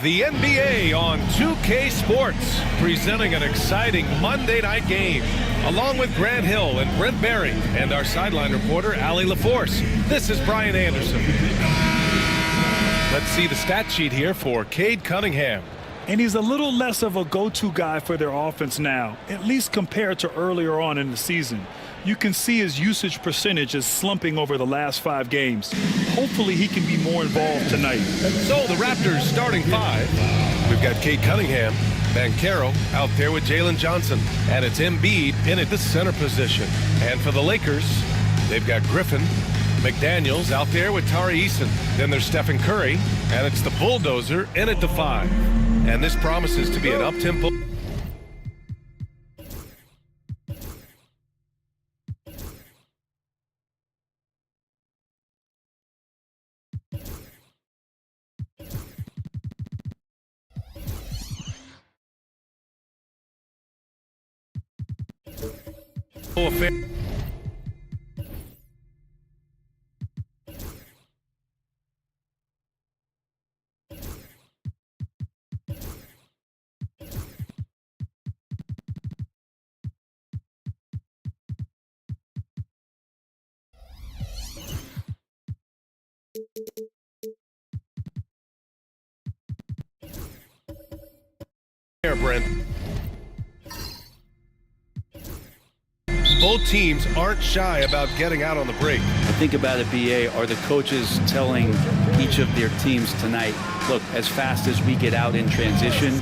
The NBA on 2K Sports, presenting an exciting Monday night game, along with Grant Hill and Brent Berry, and our sideline reporter, Allie LaForce. This is Brian Anderson. Let's see the stat sheet here for Cade Cunningham. And he's a little less of a go-to guy for their offense now, at least compared to earlier on in the season. You can see his usage percentage is slumping over the last 5 games. Hopefully he can be more involved tonight. So the Raptors starting 5. We've got Cade Cunningham, Banchero out there with Jalen Johnson, and it's Embiid in at the center position. And for the Lakers, they've got Griffin, McDaniels out there with Tari Eason. Then there's Stephen Curry, and it's the Bulldozer in at the 5. And this promises to be an up-tempo. Affair. Brent. Both teams aren't shy about getting out on the break. Think about it, BA. Are the coaches telling each of their teams tonight, look, as fast as we get out in transition,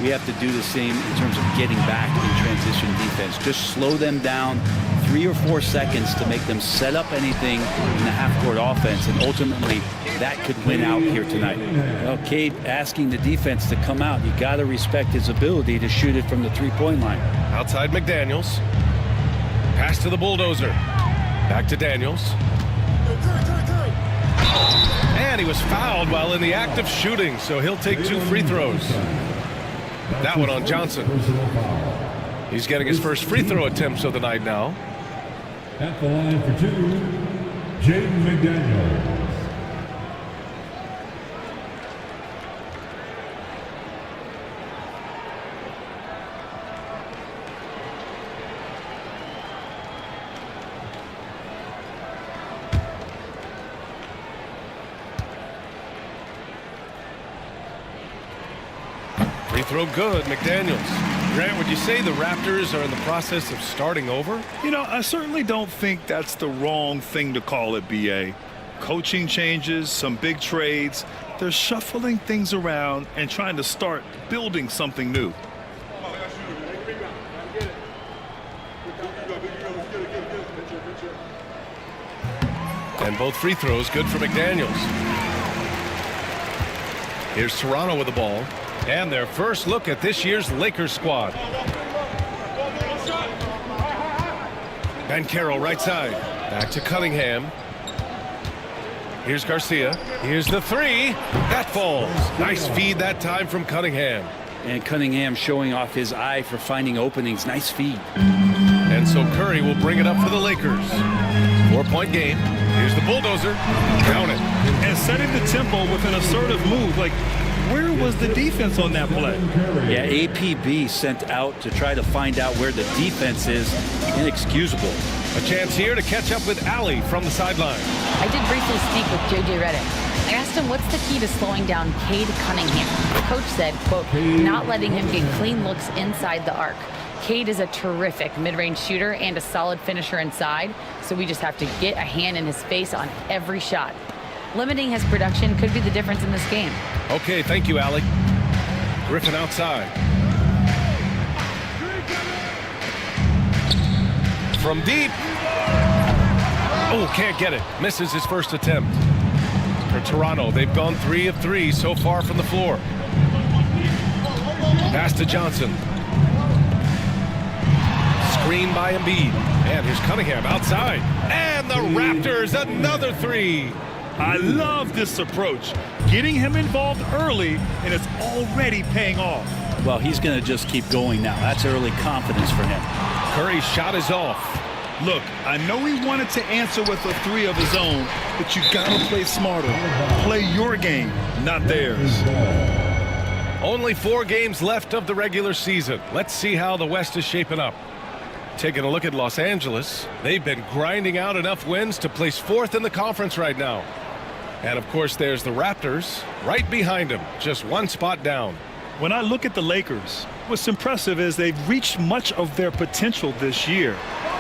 we have to do the same in terms of getting back in transition defense. Just slow them down 3 or 4 seconds to make them set up anything in the half-court offense, and ultimately that could win out here tonight. Well, Cade asking the defense to come out. You got to respect his ability to shoot it from the three-point line. Outside McDaniels. Pass to the Bulldozer. Back to Daniels. And he was fouled while in the act of shooting, so he'll take 2 free throws. That one on Johnson. He's getting his first free throw attempts of the night now. At the line for 2, Jaden McDaniels. Free throw good, McDaniels. Grant, would you say the Raptors are in the process of starting over? You know, I certainly don't think that's the wrong thing to call it, BA. Coaching changes, some big trades. They're shuffling things around and trying to start building something new. And both free throws good for McDaniels. Here's Toronto with the ball. And their first look at this year's Lakers squad. Banchero right side. Back to Cunningham. Here's Garcia. Here's the 3. That falls. Nice feed that time from Cunningham. And Cunningham showing off his eye for finding openings. Nice feed. And so Curry will bring it up for the Lakers. 4-point game. Here's the Bulldozer. Count it. And setting the tempo with an assertive move. Like, where was the defense on that play? Yeah, APB sent out to try to find out where the defense is. Inexcusable. A chance here to catch up with Allie from the sideline. I did briefly speak with J.J. Redick. I asked him what's the key to slowing down Cade Cunningham. The coach said, quote, not letting him get clean looks inside the arc. Cade is a terrific mid-range shooter and a solid finisher inside, so we just have to get a hand in his face on every shot. Limiting his production could be the difference in this game. Okay, thank you, Allie. Griffin outside. From deep. Oh, can't get it. Misses his first attempt. For Toronto, they've gone 3 of 3 so far from the floor. Pass to Johnson. Screen by Embiid. And here's Cunningham outside. And the Raptors, another 3. I love this approach. Getting him involved early, and it's already paying off. Well, he's going to just keep going now. That's early confidence for him. Curry's shot is off. Look, I know he wanted to answer with a 3 of his own, but you got to play smarter. Play your game, not theirs. Only 4 games left of the regular season. Let's see how the West is shaping up. Taking a look at Los Angeles, they've been grinding out enough wins to place 4th in the conference right now. And of course, there's the Raptors right behind them, just 1 spot down. When I look at the Lakers, what's impressive is they've reached much of their potential this year.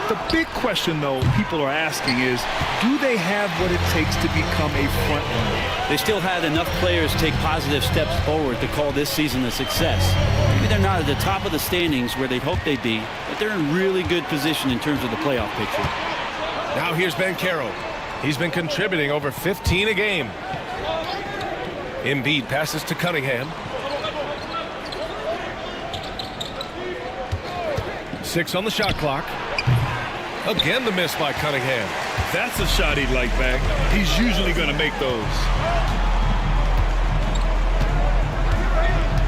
The big question, though, people are asking is, do they have what it takes to become a front runner? They still had enough players take positive steps forward to call this season a success. Maybe they're not at the top of the standings where they'd hoped they'd be, but they're in really good position in terms of the playoff picture. Now here's Banchero. He's been contributing over 15 a game. Embiid passes to Cunningham. 6 on the shot clock. Again, the miss by Cunningham. That's a shot he'd like back. He's usually going to make those.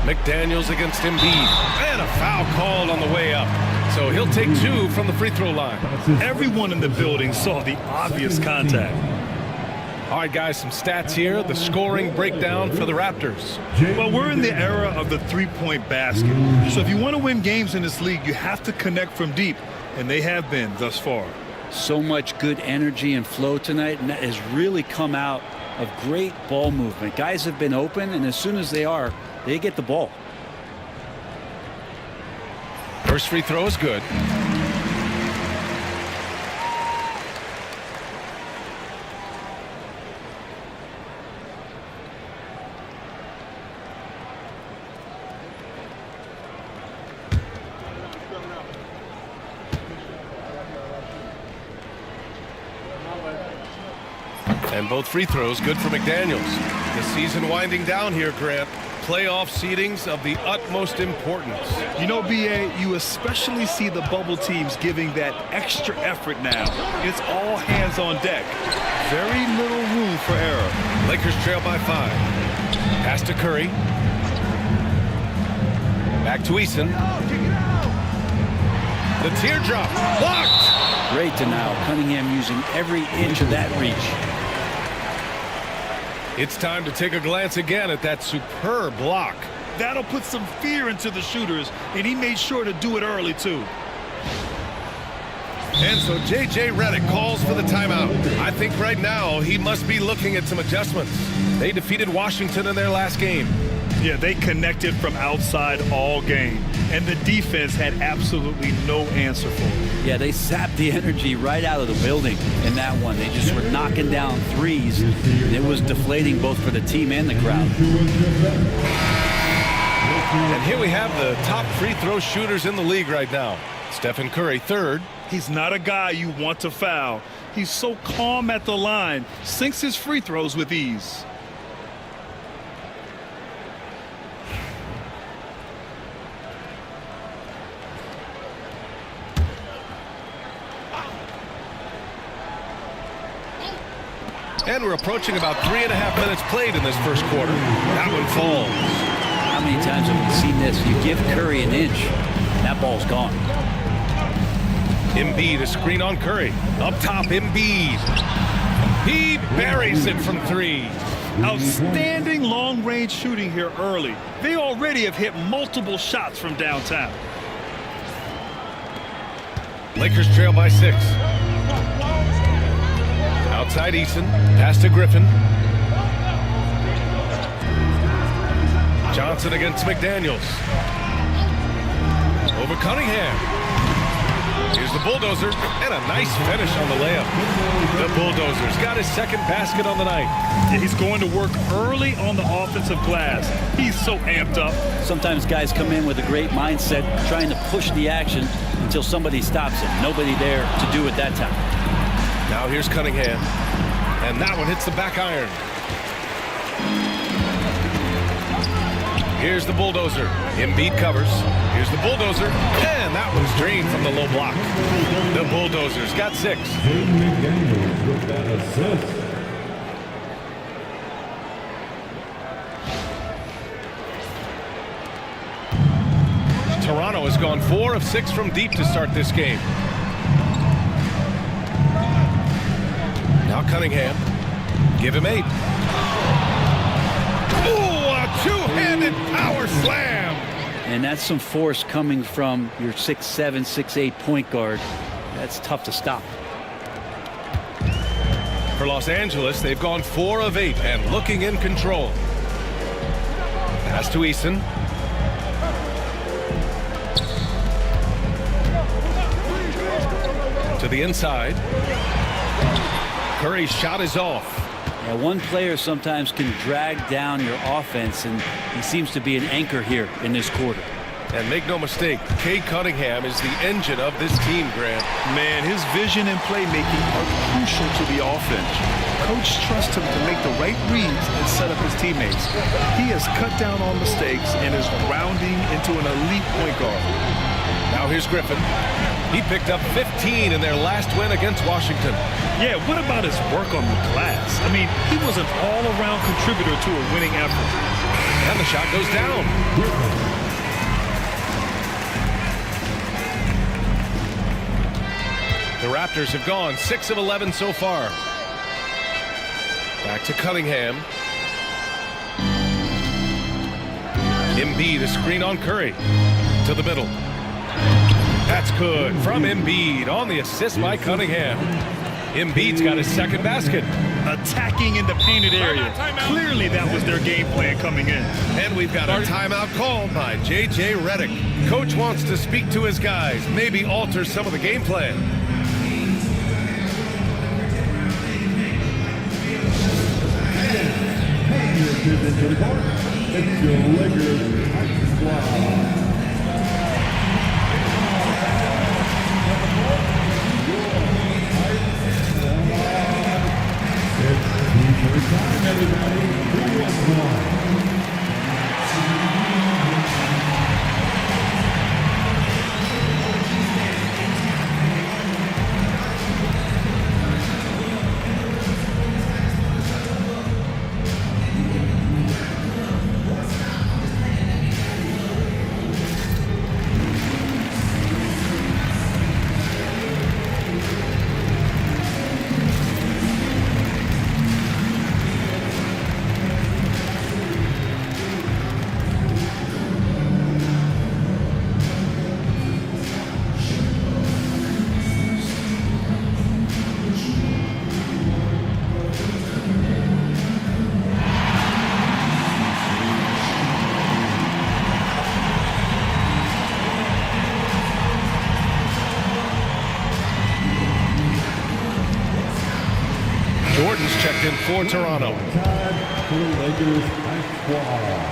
McDaniels against Embiid. And a foul called on the way up. So he'll take 2 from the free throw line. Everyone in the building saw the obvious contact. All right, guys, some stats here. The scoring breakdown for the Raptors. Well, we're in the era of the three-point basket. So if you want to win games in this league, you have to connect from deep. And they have been thus far. So much good energy and flow tonight, and that has really come out of great ball movement. Guys have been open, and as soon as they are, they get the ball. First free throw is good. And both free throws good for McDaniels. The season winding down here, Grant. Playoff seedings of the utmost importance. You know, B.A., you especially see the bubble teams giving that extra effort now. It's all hands on deck. Very little room for error. Lakers trail by 5. Pass to Curry. Back to Eason. The teardrop blocked. Great denial. Cunningham using every inch of that reach. It's time to take a glance again at that superb block. That'll put some fear into the shooters, and he made sure to do it early, too. And so J.J. Redick calls for the timeout. I think right now he must be looking at some adjustments. They defeated Washington in their last game. Yeah, they connected from outside all game, and the defense had absolutely no answer for it. Yeah, they zapped the energy right out of the building in that one. They just were knocking down threes, and it was deflating both for the team and the crowd. And here we have the top free throw shooters in the league right now. Stephen Curry, 3rd. He's not a guy you want to foul. He's so calm at the line, sinks his free throws with ease. And we're approaching about 3.5 minutes played in this first quarter. That one falls. How many times have we seen this? You give Curry an inch, that ball's gone. Embiid, a screen on Curry. Up top, Embiid. He buries it from 3. Outstanding long-range shooting here early. They already have hit multiple shots from downtown. Lakers trail by 6. Outside Eason, pass to Griffin. Johnson against McDaniels. Over Cunningham. Here's the bulldozer, and a nice finish on the layup. The bulldozer's got his 2nd basket on the night. Yeah, he's going to work early on the offensive glass. He's so amped up. Sometimes guys come in with a great mindset, trying to push the action until somebody stops it. Nobody there to do it that time. Now here's Cunningham, and that one hits the back iron. Here's the bulldozer. Embiid covers. Here's the bulldozer, and that one's drained from the low block. The bulldozer's got 6. McDaniels with that assist. Toronto has gone 4 of 6 from deep to start this game. Now Cunningham. Give him 8. Ooh, a two-handed Left-handed power slam. And that's some force coming from your 6'7", 6'8" point guard. That's tough to stop. For Los Angeles, they've gone 4 of 8 and looking in control. Pass to Eason. To the inside. Curry's shot is off. Yeah, one player sometimes can drag down your offense, and he seems to be an anchor here in this quarter. And make no mistake, Cade Cunningham is the engine of this team, Grant. Man, his vision and playmaking are crucial to the offense. Coach trusts him to make the right reads and set up his teammates. He has cut down on mistakes and is rounding into an elite point guard. Now here's Griffin. He picked up 15 in their last win against Washington. Yeah, what about his work on the glass? I mean, he was an all-around contributor to a winning effort. And the shot goes down. The Raptors have gone 6 of 11 so far. Back to Cunningham. Embiid, a screen on Curry. To the middle. That's good from Embiid on the assist by Cunningham. Embiid's got his second basket. Attacking in the painted area. Clearly that was their game plan coming in. And we've got a timeout called by J.J. Redick. Coach wants to speak to his guys, maybe alter some of the game plan. It's your Lakers Ice Squad. Time, everybody. Jordan's checked in for Toronto. Time for the Lakers Ice Squad.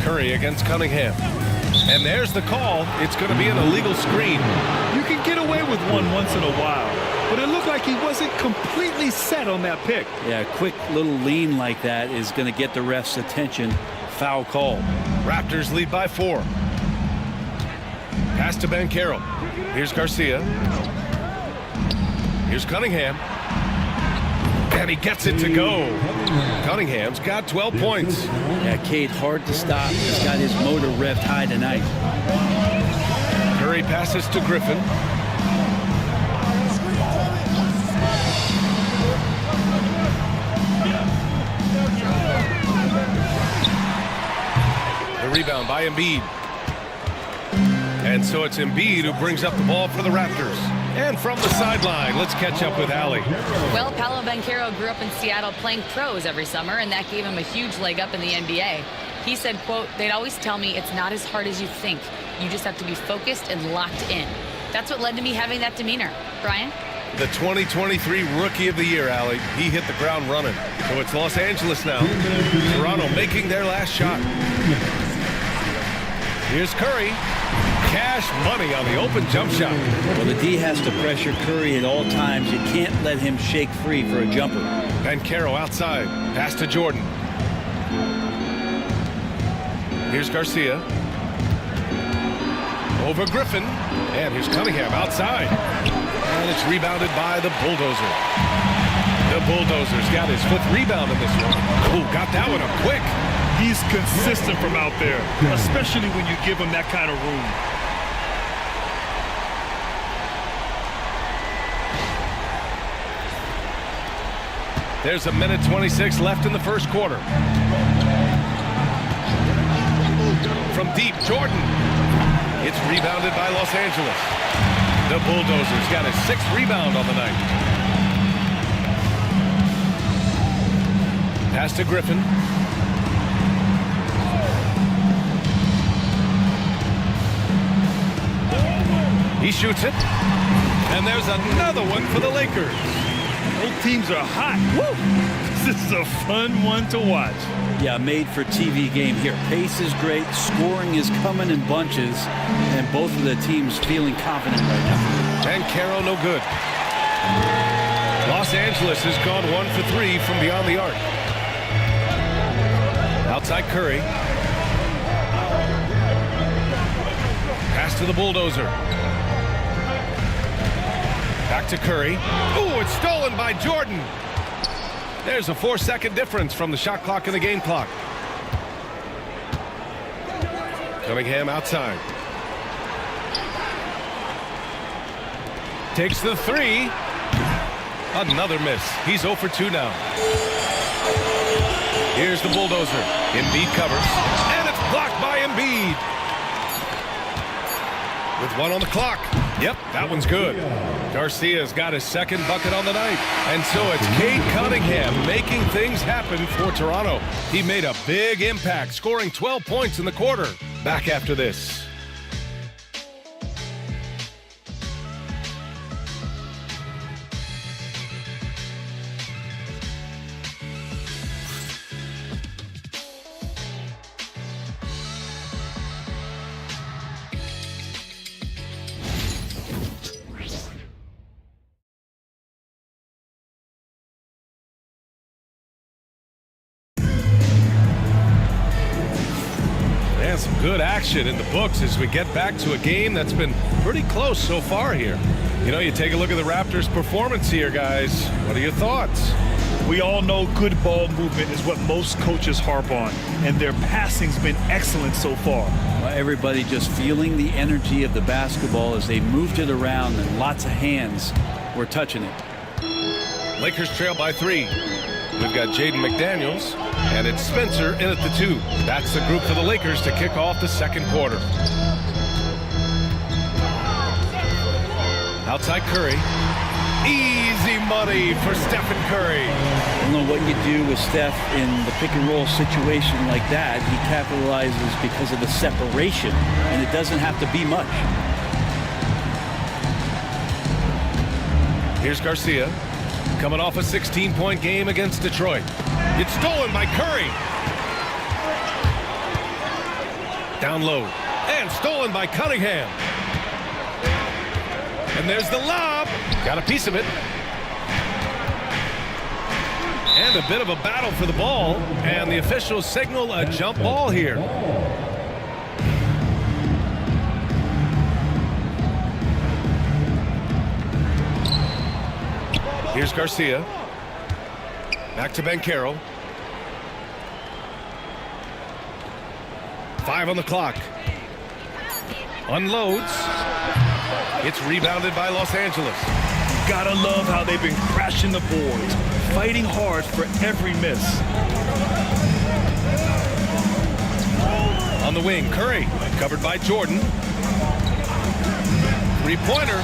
Curry against Cunningham. And there's the call. It's going to be an illegal screen. You can get away with one once in a while, but it looked like he wasn't completely set on that pick. Yeah, a quick little lean like that is going to get the ref's attention. Foul call. Raptors lead by 4. Pass to Banchero. Here's Garcia. Here's Cunningham. And he gets it to go. Cunningham's got 12 points. Yeah, Cade, hard to stop. He's got his motor revved high tonight. Curry passes to Griffin. The rebound by Embiid. And so it's Embiid who brings up the ball for the Raptors. And from the sideline, let's catch up with Allie. Well, Paolo Banchero grew up in Seattle playing pros every summer, and that gave him a huge leg up in the NBA. He said, quote, "They'd always tell me it's not as hard as you think. You just have to be focused and locked in." That's what led to me having that demeanor. Brian? The 2023 Rookie of the Year, Allie. He hit the ground running. So it's Los Angeles now. Toronto making their last shot. Here's Curry. Cash money on the open jump shot. Well, the D has to pressure Curry at all times. You can't let him shake free for a jumper. Banchero outside. Pass to Jordan. Here's Garcia. over Griffin. And here's Cunningham outside. And it's rebounded by the Bulldozer. The Bulldozer's got his 5th rebound in this one. Oh, got that one up quick. He's consistent from out there, especially when you give him that kind of room. There's 1:26 left in the first quarter. From deep, Jordan. It's rebounded by Los Angeles. The Bulldozers got his 6th rebound on the night. Pass to Griffin. He shoots it. And there's another one for the Lakers. Both teams are hot. Woo! This is a fun one to watch. Yeah, made for TV game here. Pace is great. Scoring is coming in bunches. And both of the teams feeling confident right now. And Caro no good. Los Angeles has gone 1 for 3 from beyond the arc. Outside Curry. Pass to the Bulldozer. Back to Curry. Oh, it's stolen by Jordan. There's a 4-second difference from the shot clock and the game clock. Cunningham outside. Takes the 3. Another miss. He's 0 for 2 now. Here's the Bulldozer. Embiid covers. And it's blocked by Embiid. With 1 on the clock. Yep, that one's good. Garcia's got his 2nd bucket on the night. And so it's Cade Cunningham making things happen for Toronto. He made a big impact, scoring 12 points in the quarter. Back after this. Some good action in the books as we get back to a game that's been pretty close so far here. You know, you take a look at the Raptors' performance here, guys. What are your thoughts? We all know good ball movement is what most coaches harp on, and their passing's been excellent so far. Well, everybody just feeling the energy of the basketball as they moved it around, and lots of hands were touching it. Lakers trail by 3. We've got Jaden McDaniels, and it's Spencer in at the 2. That's the group for the Lakers to kick off the second quarter. Outside Curry. Easy money for Stephen Curry. I don't know what you do with Steph in the pick-and-roll situation like that. He capitalizes because of the separation, and it doesn't have to be much. Here's Garcia. Coming off a 16-point game against Detroit. It's stolen by Curry. Down low. And stolen by Cunningham. And there's the lob. Got a piece of it. And a bit of a battle for the ball. And the officials signal a jump ball here. Here's Garcia. Back to Banchero. 5 on the clock. Unloads. It's rebounded by Los Angeles. Gotta love how they've been crashing the boards, fighting hard for every miss. On the wing, Curry. Covered by Jordan. 3-pointer.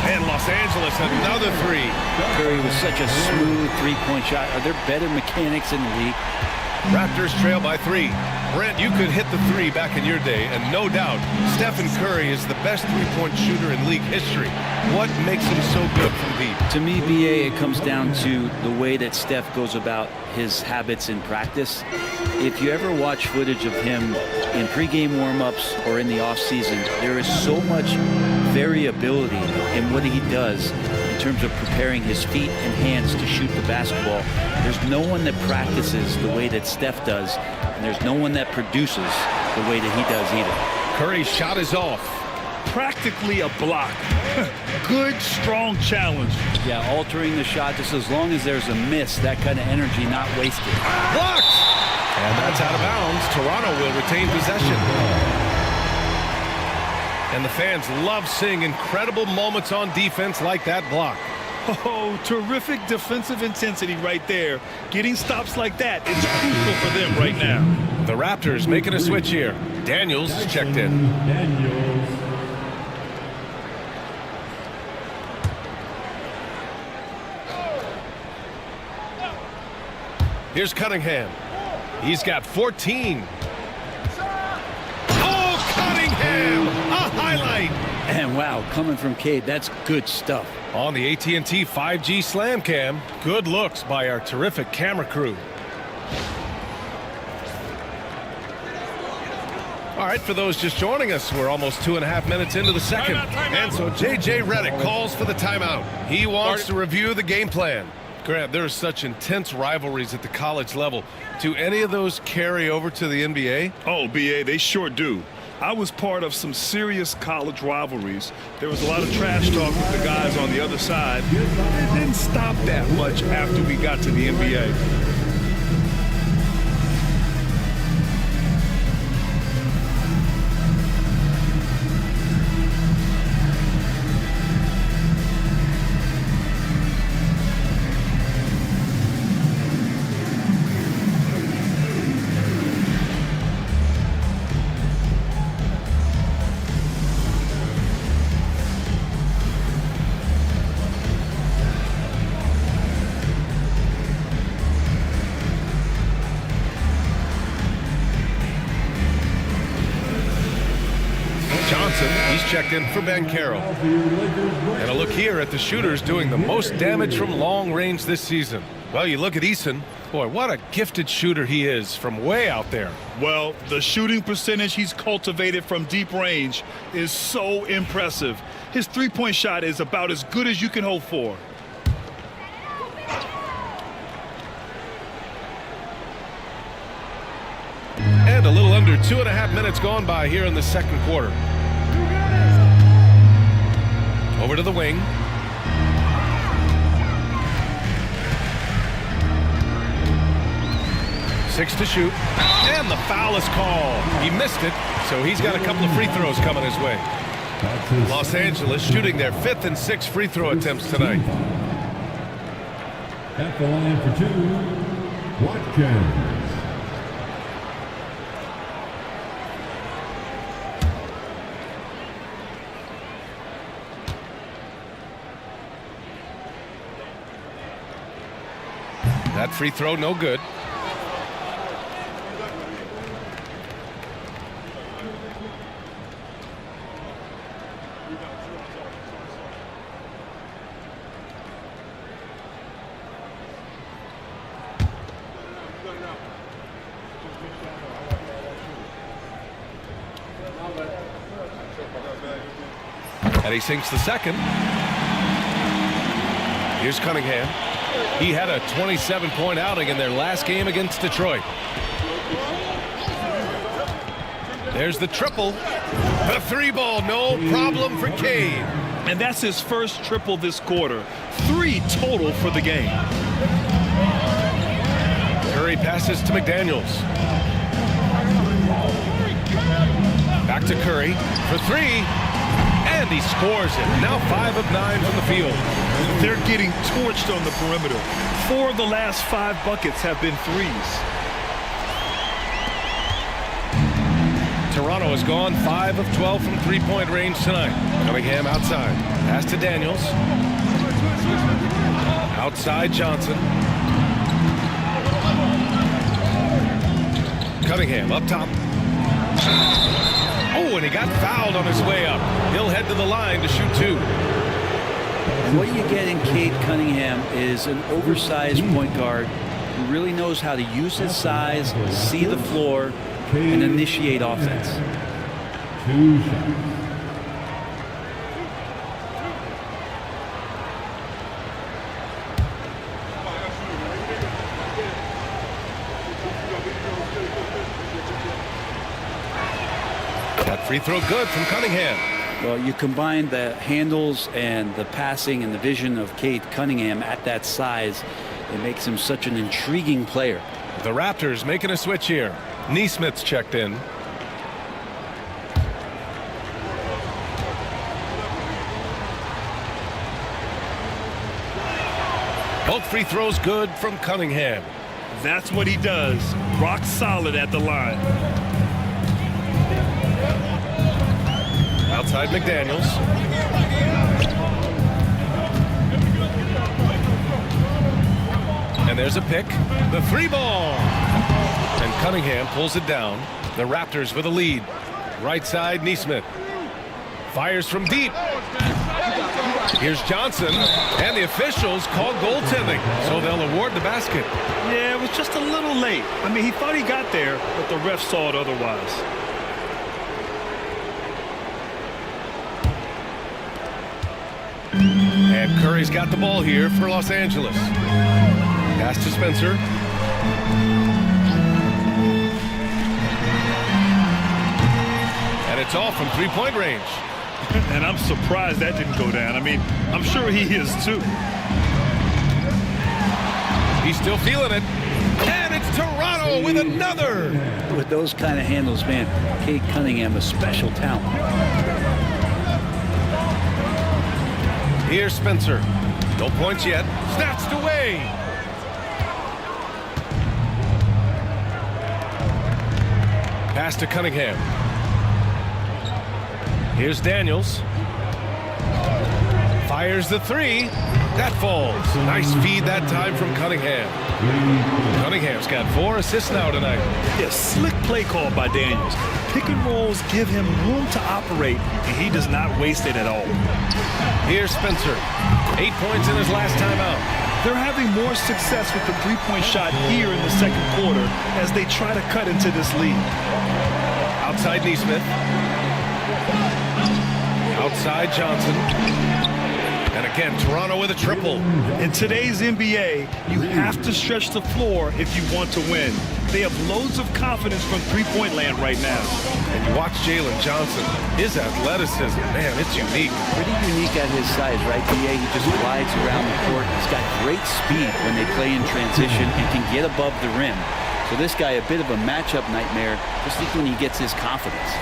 And Los Angeles, another 3. Curry was such a smooth three-point shot. Are there better mechanics in the league? Raptors trail by 3. Brent, you could hit the 3 back in your day, and no doubt, Stephen Curry is the best three-point shooter in league history. What makes him so good from deep? To me, BA, it comes down to the way that Steph goes about his habits in practice. If you ever watch footage of him in pregame warm-ups or in the off-season, there is so much variability in what he does in terms of preparing his feet and hands to shoot the basketball. There's no one that practices the way that Steph does, and there's no one that produces the way that he does either. Curry's shot is off. practically a block. Good, strong challenge. Yeah, altering the shot just as long as there's a miss, that kind of energy not wasted. Blocked! And that's out of bounds. Toronto will retain possession. And the fans love seeing incredible moments on defense like that block. Oh, terrific defensive intensity right there. Getting stops like that is crucial for them right now. The Raptors making a switch here. Daniels checked in. Daniels. Here's Cunningham. He's got 14. Oh, Cunningham! A highlight! And wow, coming from Cade, that's good stuff. On the AT&T 5G Slam Cam, good looks by our terrific camera crew. All right, for those just joining us, we're almost 2.5 minutes into the second. And so J.J. Redick calls for the timeout. He wants to review the game plan. Grant, there are such intense rivalries at the college level. Do any of those carry over to the NBA? Oh, B.A., they sure do. I was part of some serious college rivalries. There was a lot of trash talk with the guys on the other side. It didn't stop that much after we got to the NBA. He's checked in for Ben Carroll. And a look here at the shooters doing the most damage from long range this season. Well, you look at Eason. Boy, what a gifted shooter he is from way out there. Well, the shooting percentage he's cultivated from deep range is so impressive. His three-point shot is about as good as you can hope for. And a little under 2.5 minutes gone by here in the second quarter. Over to the wing. Six to shoot. And the foul is called. He missed it, so he's got a couple of free throws coming his way. Los Angeles shooting their 5th and 6th free throw attempts tonight. At the line for two, Watkins. That free throw, no good. And he sinks the second. Here's Cunningham. He had a 27-point outing in their last game against Detroit. There's the triple. The three ball, no problem for Cade. And that's his first triple this quarter. 3 total for the game. Curry passes to McDaniels. Back to Curry for 3. And he scores it. Now 5 of 9 from the field. They're getting torched on the perimeter. 4 of the last 5 buckets have been threes. Toronto has gone 5 of 12 from three-point range tonight. Cunningham outside. Pass to Daniels. Outside Johnson. Cunningham up top. Oh, and he got fouled on his way up. He'll head to the line to shoot 2. And what you get in Cade Cunningham is an oversized point guard who really knows how to use his size, see the floor, and initiate offense. 2 shots. That free throw good from Cunningham. Well, you combine the handles and the passing and the vision of Cade Cunningham at that size, it makes him such an intriguing player. The Raptors making a switch here. Neesmith's checked in. Both free throws good from Cunningham. That's what he does. Rock solid at the line. Outside McDaniels. And there's a pick. The three ball. And Cunningham pulls it down. The Raptors with a lead. Right side, Neesmith. Fires from deep. Here's Johnson. And the officials call goaltending. So they'll award the basket. Yeah, it was just a little late. I mean, he thought he got there, but the ref saw it otherwise. And Curry's got the ball here for Los Angeles. Pass to Spencer. And it's all from three-point range. And I'm surprised that didn't go down. I mean, I'm sure he is too. He's still feeling it. And it's Toronto with another. With those kind of handles, man, Cade Cunningham, a special talent. Here's Spencer. No points yet. Snatched away. Pass to Cunningham. Here's Daniels. Fires the three. That falls. Nice feed that time from Cunningham. Cunningham's got 4 assists now tonight. Yeah, slick play call by Daniels. Pick and rolls give him room to operate, and he does not waste it at all. Here's Spencer. 8 points in his last time out. They're having more success with the three-point shot here in the second quarter as they try to cut into this lead. Outside Neesmith. Outside Johnson. And again, Toronto with a triple. In today's NBA, you have to stretch the floor if you want to win. They have loads of confidence from three-point land right now. And you watch Jalen Johnson. His athleticism, man, it's unique. Pretty unique at his size, right, DA? He just glides around the court. He's got great speed when they play in transition and can get above the rim. So this guy, a bit of a matchup nightmare, just when he gets his confidence.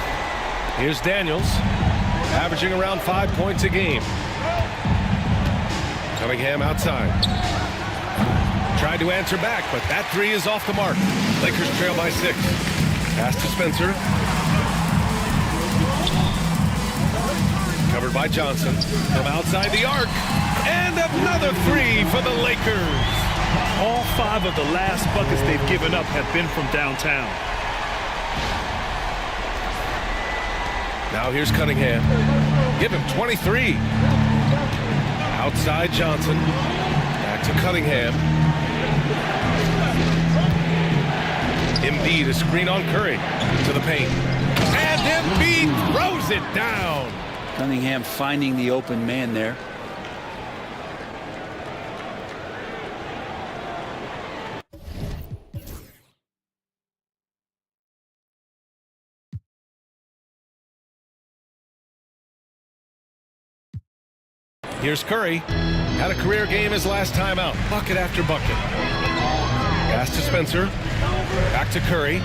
Here's Daniels, averaging around 5 points a game. Cunningham outside. Tried to answer back, but that three is off the mark. Lakers trail by 6. Pass to Spencer. Covered by Johnson. From outside the arc. And another three for the Lakers. All 5 of the last buckets they've given up have been from downtown. Now here's Cunningham. Give him 23. Outside Johnson. Back to Cunningham. Embiid, a screen on Curry. To the paint. And Embiid throws it down. Cunningham finding the open man there. Here's Curry. Had a career game his last time out. Bucket after bucket. Pass to Spencer. Back to Curry.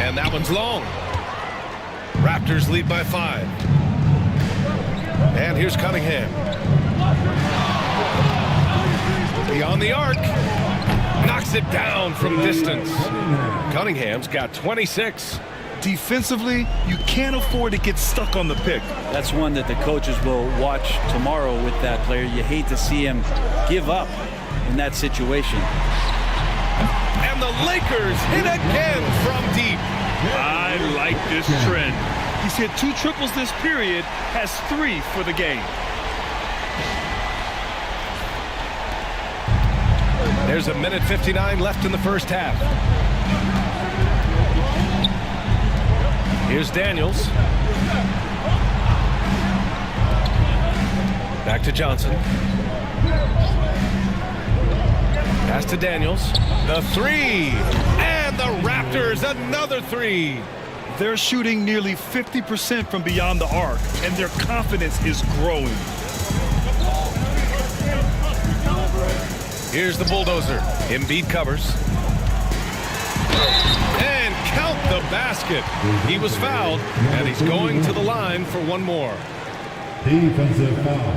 And that one's long. Raptors lead by 5. And here's Cunningham. Beyond the arc. Knocks it down from distance. Cunningham's got 26. Defensively, you can't afford to get stuck on the pick. That's one that the coaches will watch tomorrow with that player. You hate to see him give up in that situation. And the Lakers hit again from deep. I like this trend. He's hit 2 triples this period, has 3 for the game. There's a minute 59 left in the first half. Here's Daniels. Back to Johnson. Pass to Daniels. The three. And the Raptors, another three. They're shooting nearly 50% from beyond the arc, and their confidence is growing. Here's the bulldozer. Embiid covers. And count the basket. He was fouled, and he's going to the line for one more. Defensive foul.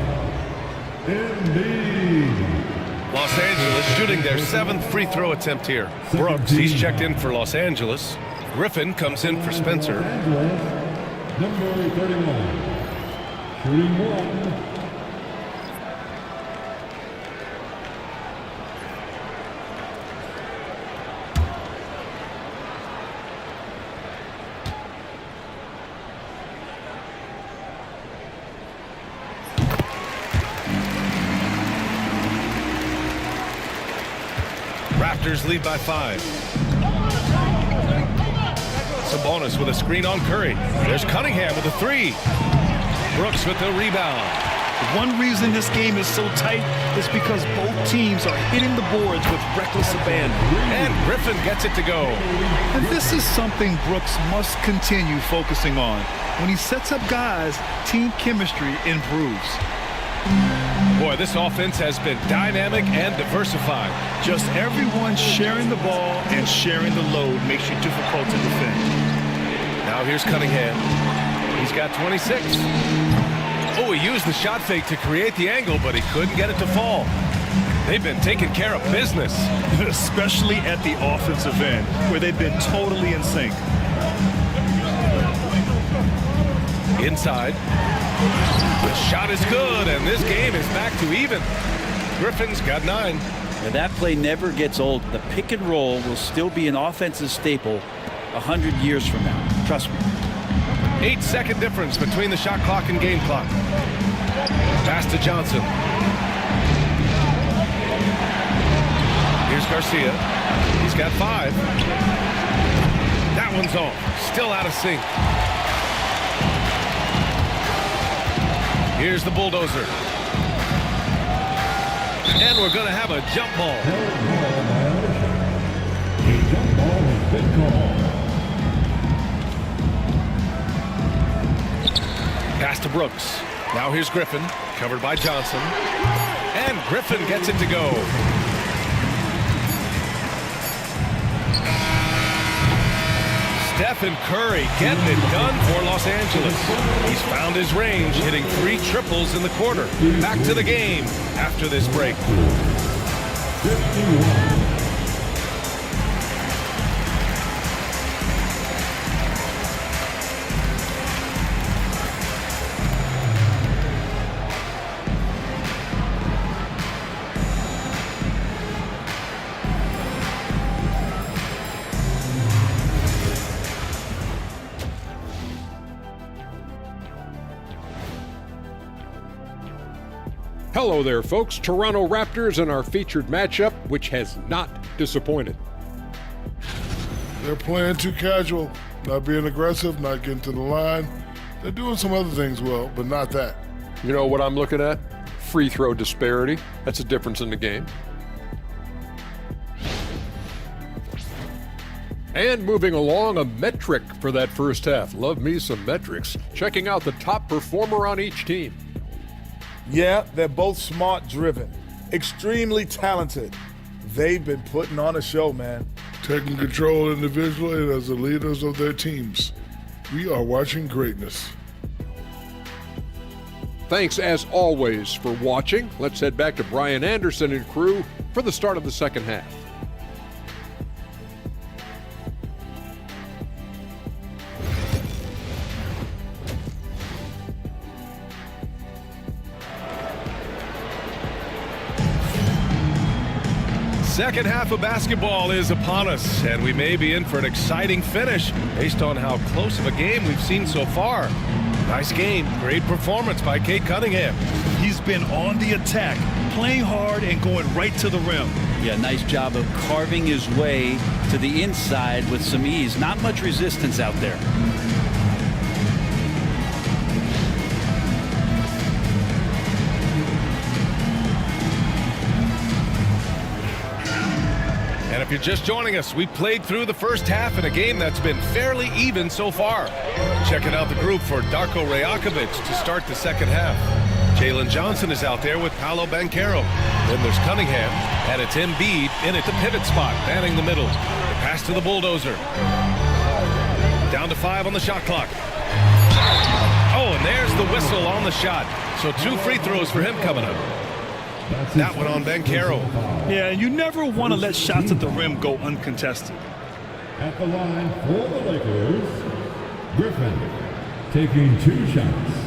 Embiid. Los Angeles shooting their 7th free throw attempt here. Brooks, he's checked in for Los Angeles. Griffin comes in for Spencer. Number 31. Shooting 1. Raptors lead by 5. Sabonis with a screen on Curry. There's Cunningham with a 3. Brooks with the rebound. One reason this game is so tight is because both teams are hitting the boards with reckless abandon. And Griffin gets it to go. And this is something Brooks must continue focusing on. When he sets up guys, team chemistry improves. Boy, this offense has been dynamic and diversified. Just everyone sharing the ball and sharing the load makes you difficult to defend. Now here's Cunningham. He's got 26. Oh, he used the shot fake to create the angle, but he couldn't get it to fall. They've been taking care of business. Especially at the offensive end, where they've been totally in sync. Inside. The shot is good, and this game is back to even. Griffin's got 9. Now, that play never gets old. The pick and roll will still be an offensive staple 100 years from now. Trust me. 8-second difference between the shot clock and game clock. Pass to Johnson. Here's Garcia. He's got 5. That one's off. Still out of sync. Here's the bulldozer. And we're going to have a jump ball. A jump ball has been called. Pass to Brooks. Now here's Griffin, covered by Johnson. And Griffin gets it to go. Stephen Curry getting it done for Los Angeles. He's found his range, hitting 3 triples in the quarter. Back to the game after this break. 51. Hello there, folks. Toronto Raptors in our featured matchup, which has not disappointed. They're playing too casual, not being aggressive, not getting to the line. They're doing some other things well, but not that. You know what I'm looking at? Free throw disparity. That's a difference in the game. And moving along, a metric for that first half. Love me some metrics. Checking out the top performer on each team. Yeah, they're both smart-driven, extremely talented. They've been putting on a show, man. Taking control individually and as the leaders of their teams. We are watching greatness. Thanks, as always, for watching. Let's head back to Brian Anderson and crew for the start of the second half. Second half of basketball is upon us, and we may be in for an exciting finish based on how close of a game we've seen so far. Nice game, great performance by Cade Cunningham. He's been on the attack, playing hard and going right to the rim. Yeah, nice job of carving his way to the inside with some ease. Not much resistance out there. And if If you're just joining us, we played through the first half in a game that's been fairly even so far. Checking out the group for Darko Rajakovic to start the second half. Jalen Johnson is out there with Paolo Banchero. Then there's Cunningham, and it's Embiid in at the pivot spot, manning the middle. The pass to the bulldozer. Down to 5 on the shot clock. Oh, and there's the whistle on the shot. So 2 free throws for him coming up. That one on Banchero. Yeah, you never want to let shots at the rim go uncontested. At the line for the Lakers, Griffin taking 2 shots.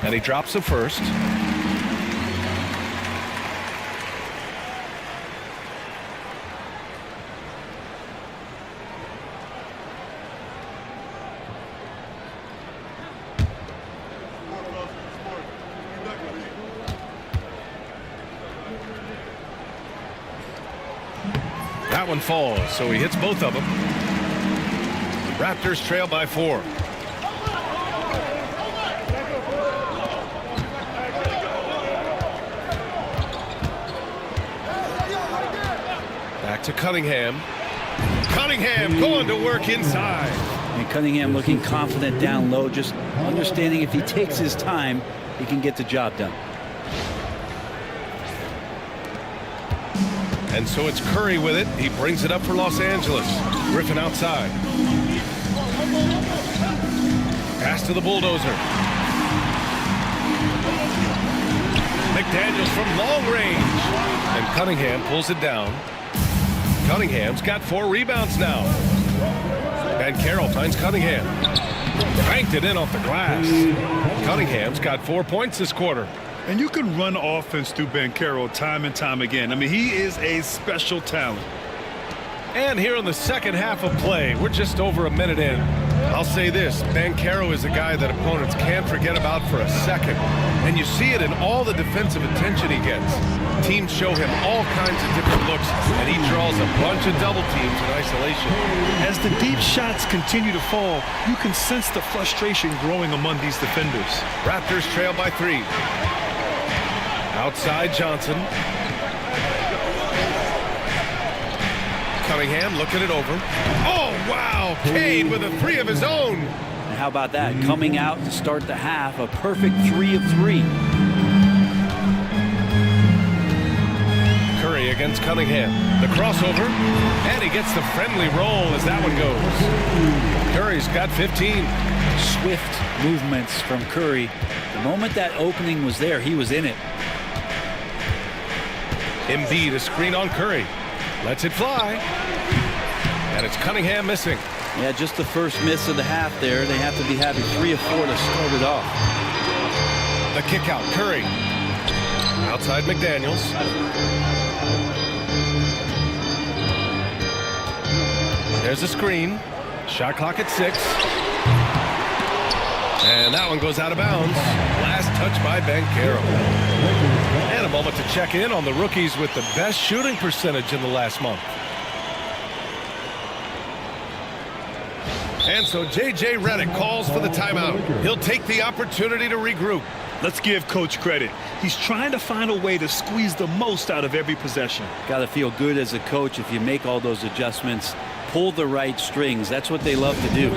And he drops the first. That one falls, so he hits both of them. The Raptors trail by 4. Back to Cunningham. Cunningham going to work inside. And Cunningham looking confident down low, just understanding if he takes his time, he can get the job done. And so it's Curry with it. He brings it up for Los Angeles. Griffin outside. Pass to the bulldozer. McDaniels from long range. And Cunningham pulls it down. Cunningham's got 4 rebounds now. Banchero finds Cunningham. Banked it in off the glass. Cunningham's got 4 points this quarter. And you can run offense through Banchero time and time again. I mean, he is a special talent. And here in the second half of play, we're just over a minute in. I'll say this, Banchero is a guy that opponents can't forget about for a second. And you see it in all the defensive attention he gets. Teams show him all kinds of different looks, and he draws a bunch of double teams in isolation. As the deep shots continue to fall, you can sense the frustration growing among these defenders. Raptors trail by 3. Outside Johnson. Cunningham looking it over. Oh, wow! Cade with a 3 of his own. And how about that? Coming out to start the half, a perfect 3 of 3. Curry against Cunningham. The crossover. And he gets the friendly roll as that one goes. Curry's got 15. Swift movements from Curry. The moment that opening was there, he was in it. Embiid, a screen on Curry. Lets it fly. And it's Cunningham missing. Yeah, just the first miss of the half there. They have to be having 3 of 4 to start it off. The kick out, Curry. Outside McDaniels. There's a screen. Shot clock at 6. And that one goes out of bounds. Last touch by Banchero. And a moment to check in on the rookies with the best shooting percentage in the last month. And so J.J. Redick calls for the timeout. He'll take the opportunity to regroup. Let's give Coach credit. He's trying to find a way to squeeze the most out of every possession. Got to feel good as a coach if you make all those adjustments, pull the right strings. That's what they love to do.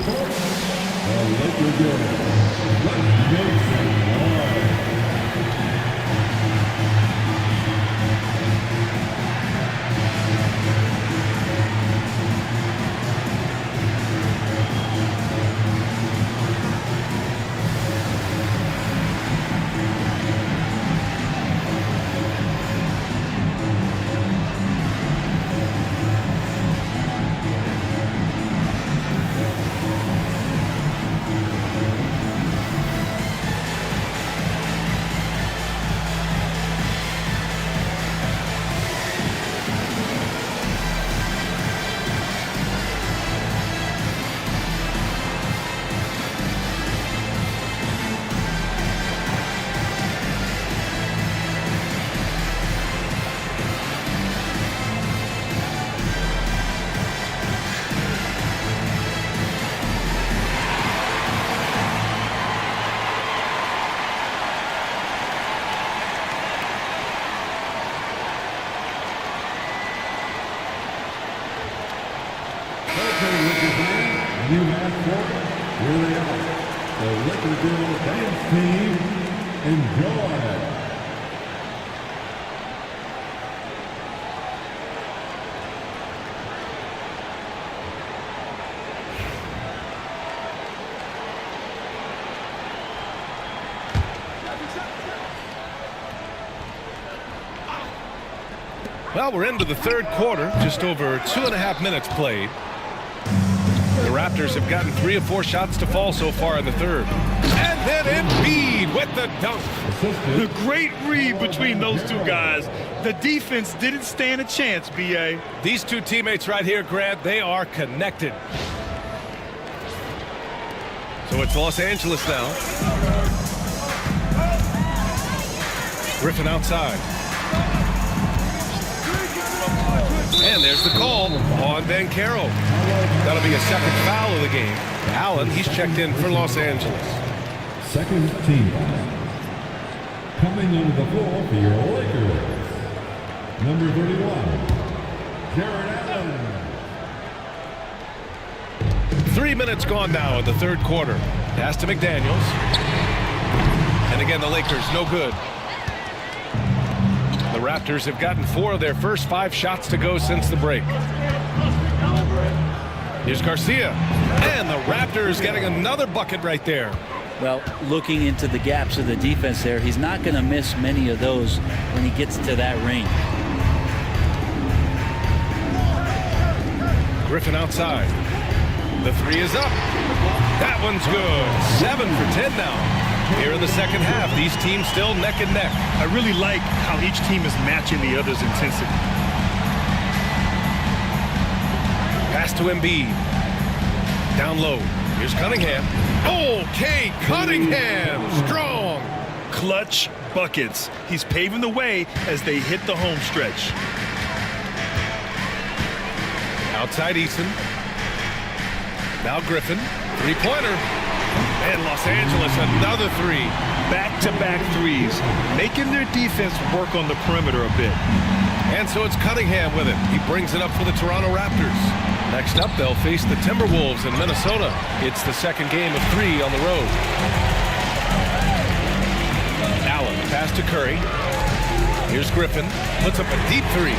And you have for here they are. The Laker Girls Dance Team. Enjoy. Well, we're into the third quarter, just over 2.5 minutes played. The Raptors have gotten 3 of 4 shots to fall so far in the third. And then Embiid with the dunk. The great read between those two guys. The defense didn't stand a chance, B.A. These two teammates right here, Grant, they are connected. So it's Los Angeles now. Griffin outside. And there's the call on Banchero. That'll be a second foul of the game. Allen, he's checked in for Los Angeles. Second team foul. Coming onto the floor for your Lakers. Number 31, Jared Allen. 3 minutes gone now in the third quarter. Pass to McDaniels. And again, the Lakers, no good. The Raptors have gotten 4 of their first 5 shots to go since the break. Here's Garcia. And the Raptors getting another bucket right there. Well, looking into the gaps of the defense there, he's not going to miss many of those when he gets to that range. Griffin outside. The 3 is up. That one's good. 7 for 10 now. Here in the second half, these teams still neck and neck. I really like how each team is matching the other's intensity. Pass to Embiid. Down low. Here's Cunningham. Oh, Cade Cunningham. Strong. Clutch buckets. He's paving the way as they hit the home stretch. Outside Eason. Now Griffin. Three-pointer. And Los Angeles, another 3. Back-to-back threes, making their defense work on the perimeter a bit. And so it's Cunningham with it. He brings it up for the Toronto Raptors. Next up, they'll face the Timberwolves in Minnesota. It's the second game of 3 on the road. Allen, pass to Curry. Here's Griffin. Puts up a deep 3.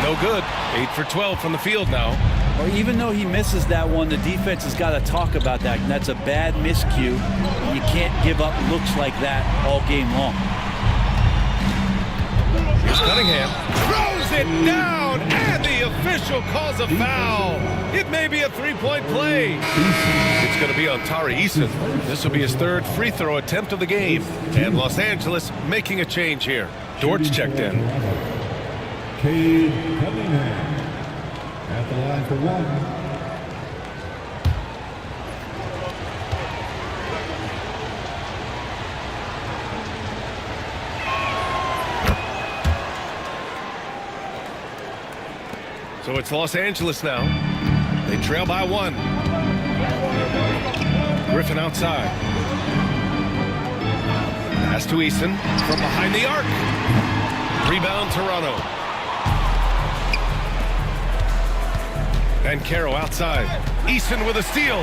No good. 8 for 12 from the field now. Or even though he misses that one, the defense has got to talk about that. And that's a bad miscue. You can't give up looks like that all game long. Here's Cunningham. Throws it down, and the official calls a foul. It may be a 3-point play. It's going to be on Tari Eason. This will be his 3rd free throw attempt of the game. And Los Angeles making a change here. Dortch checked in. Cade Cunningham at the line for 1. So it's Los Angeles now. They trail by 1. Griffin outside. Pass to Eason from behind the arc. Rebound Toronto. Banchero outside. Eason with a steal.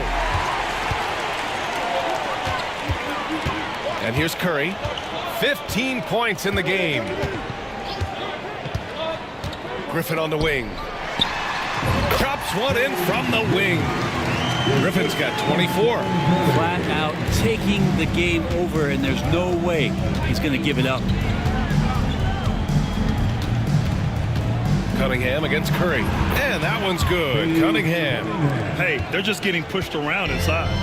And here's Curry. 15 points in the game. Griffin on the wing. Chops one in from the wing. Griffin's got 24. Flat out taking the game over, and there's no way he's going to give it up. Cunningham against Curry. And that one's good. Cunningham. Hey, they're just getting pushed around inside.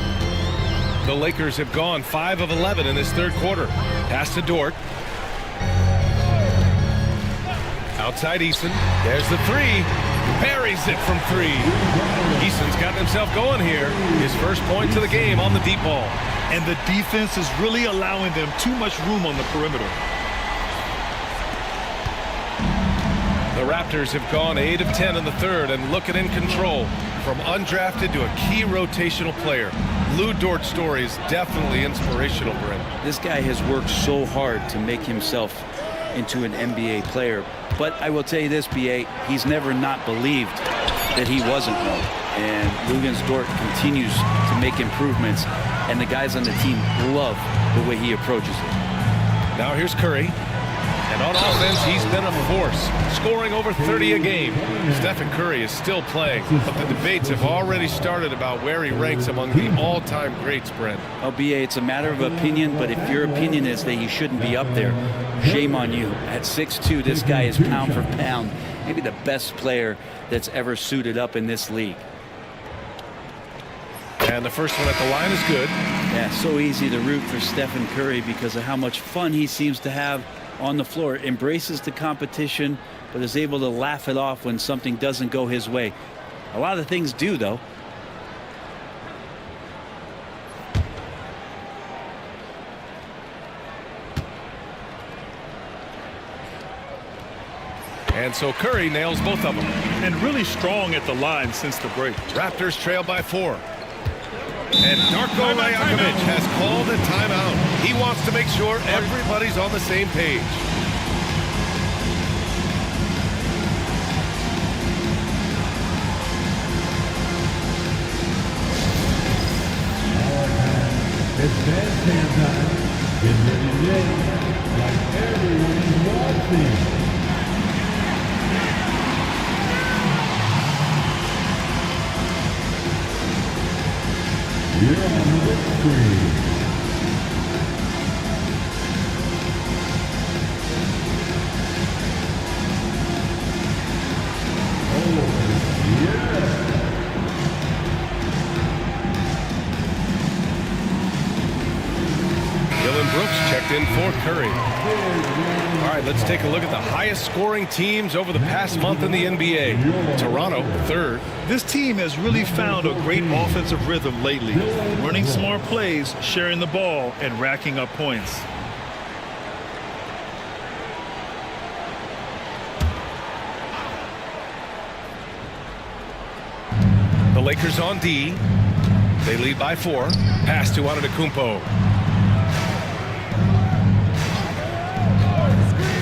The Lakers have gone 5 of 11 in this third quarter. Pass to Dort. Outside Eason. There's the 3. Buries it from 3. Eason's gotten himself going here. His first points of the game on the deep ball. And the defense is really allowing them too much room on the perimeter. The Raptors have gone 8 of 10 in the third and looking in control. From undrafted to a key rotational player. Lou Dort's story is definitely inspirational, Brent. This guy has worked so hard to make himself into an NBA player. But I will tell you this, B.A., he's never not believed that he wasn't one. And Luguentz Dort continues to make improvements, and the guys on the team love the way he approaches it. Now here's Curry. And on offense, he's been a force, scoring over 30 a game. Stephen Curry is still playing, but the debates have already started about where he ranks among the all-time greats, Brent. BA, it's a matter of opinion, but if your opinion is that he shouldn't be up there, shame on you. At 6'2", this guy is pound for pound, maybe the best player that's ever suited up in this league. And the first one at the line is good. Yeah, so easy to root for Stephen Curry because of how much fun he seems to have on the floor. Embraces the competition, but is able to laugh it off when something doesn't go his way. A lot of things do, though. And so Curry nails both of them. And really strong at the line since the break. Raptors trail by 4. And Darko Rajakovic has called a timeout. He wants to make sure everybody's on the same page. It's bandstand time. Get ready to dance like everyone is watching. You're on the screen. Oh, yeah. Dylan Brooks checked in for Curry. All right, let's take a look at the highest scoring teams over the past month in the NBA. Toronto, 3rd. This team has really found a great offensive rhythm lately, running smart plays, sharing the ball, and racking up points. The Lakers on D. They lead by 4. Pass to Antetokounmpo.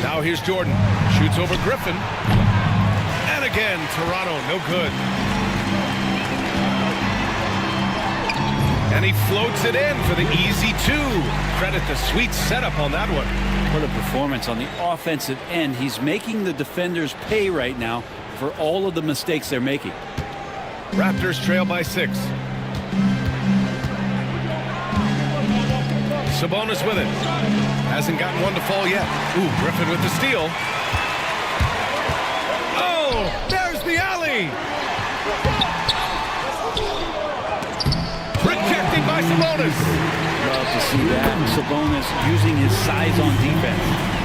Now here's Jordan. Shoots over Griffin. And again, Toronto, no good. And he floats it in for the easy 2. Credit the sweet setup on that one. What a performance on the offensive end. He's making the defenders pay right now for all of the mistakes they're making. Raptors trail by 6. Sabonis with it. Hasn't gotten one to fall yet. Ooh, Griffin with the steal. Oh, there's the alley. Rejected by Sabonis. Love to see that. Sabonis using his size on defense.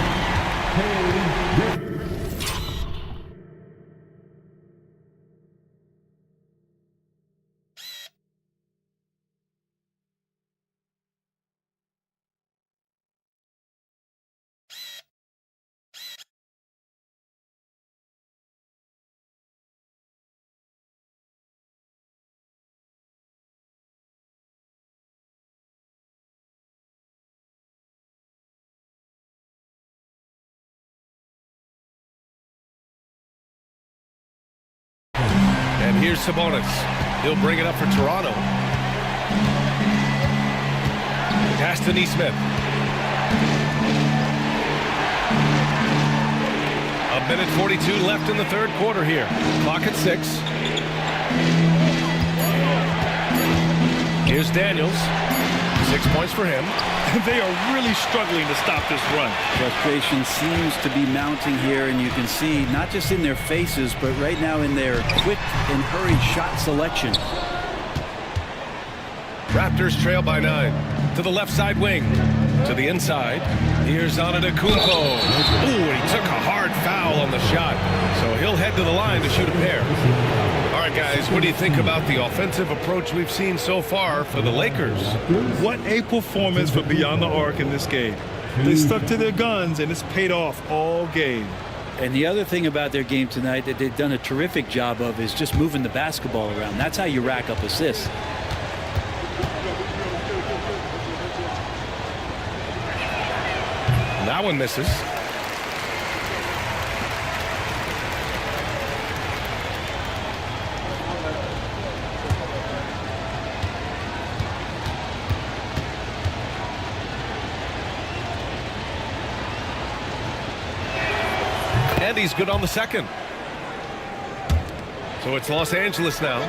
And here's Sabonis. He'll bring it up for Toronto. Pass to Nesmith. A minute 42 left in the 3rd quarter here. Clock at 6. Here's Daniels. 6 points for him. They are really struggling to stop this run. Frustration seems to be mounting here, and you can see not just in their faces, but right now in their quick and hurried shot selection. Raptors trail by 9. To the left side wing. To the inside. Here's Antetokounmpo. Ooh, he took a hard foul on the shot. So he'll head to the line to shoot a pair. All right, guys, what do you think about the offensive approach we've seen so far for the Lakers? What a performance for Beyond the Arc in this game. They stuck to their guns, and it's paid off all game. And the other thing about their game tonight that they've done a terrific job of is just moving the basketball around. That's how you rack up assists. That one misses. And he's good on the second. So it's Los Angeles now.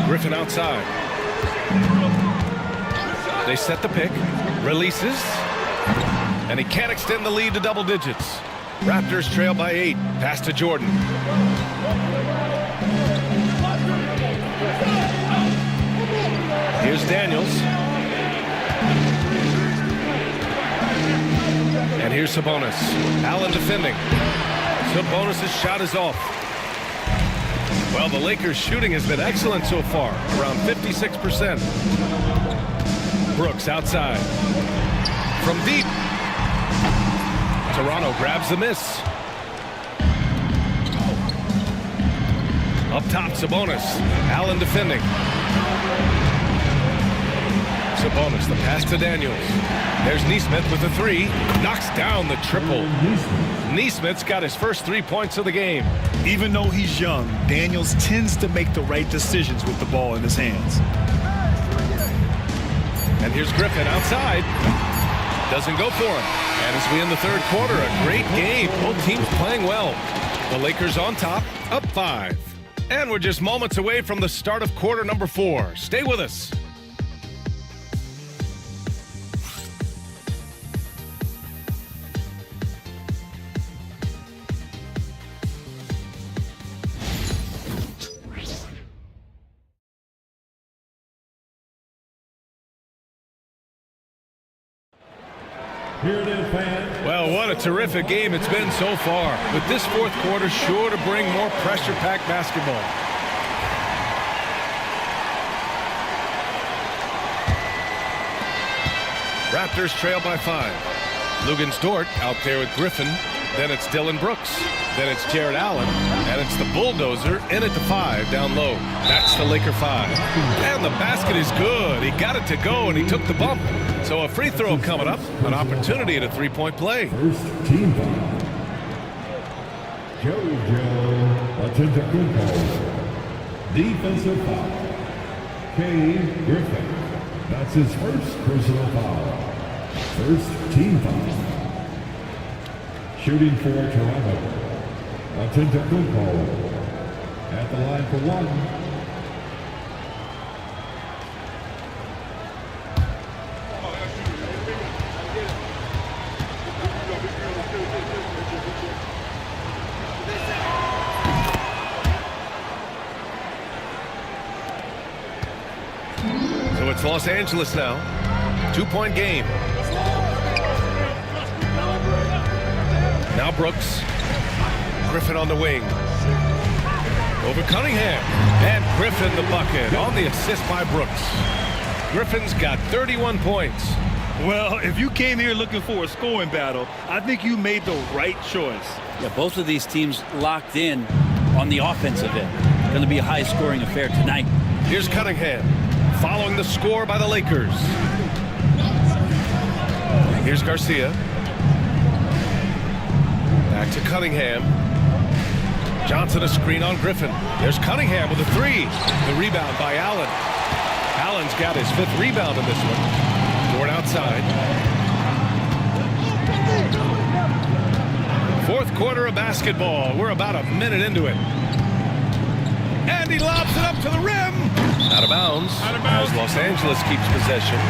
Griffin outside. They set the pick. Releases. And he can't extend the lead to double digits. Raptors trail by 8. Pass to Jordan. Here's Daniels. And here's Sabonis. Allen defending. Sabonis' shot is off. Well, the Lakers' shooting has been excellent so far, around 56%. Brooks outside. From deep. Toronto grabs the miss. Up top, Sabonis. Allen defending. Sabonis, the pass to Daniels. There's Nesmith with the three. Knocks down the triple. Nesmith's got his first 3 points of the game. Even though he's young, Daniels tends to make the right decisions with the ball in his hands. And here's Griffin outside. Doesn't go for him. And as we end the third quarter, a great game. Both teams playing well. The Lakers on top, up 5. And we're just moments away from the start of quarter number 4. Stay with us. Here it is, fans. Well, what a terrific game it's been so far. With this fourth quarter sure to bring more pressure-packed basketball. Raptors trail by 5. Lugens Dort out there with Griffin. Then it's Dylan Brooks. Then it's Jared Allen. And it's the bulldozer in at the 5 down low. That's the Laker 5. And the basket is good. He got it to go and he took the bump. So a free throw coming up. An opportunity at a three-point play. First team foul. Jojo Antetokounmpo. Defensive foul. K. Griffin. That's his first personal foul. First team foul. Shooting for Toronto. Antetokounmpo. At the line for 1. So it's Los Angeles now. 2-point game. Now Brooks. Griffin on the wing. Over Cunningham. And Griffin the bucket on the assist by Brooks. Griffin's got 31 points. Well, if you came here looking for a scoring battle, I think you made the right choice. Yeah, both of these teams locked in on the offensive end. Going to be a high-scoring affair tonight. Here's Cunningham, following the score by the Lakers. Here's Garcia. Back to Cunningham. Johnson a screen on Griffin. There's Cunningham with a 3. The rebound by Allen. Allen's got his 5th rebound in this one. Dort outside. Fourth quarter of basketball. We're about a minute into it. And he lobs it up to the rim. Out of bounds. As Los Angeles keeps possession.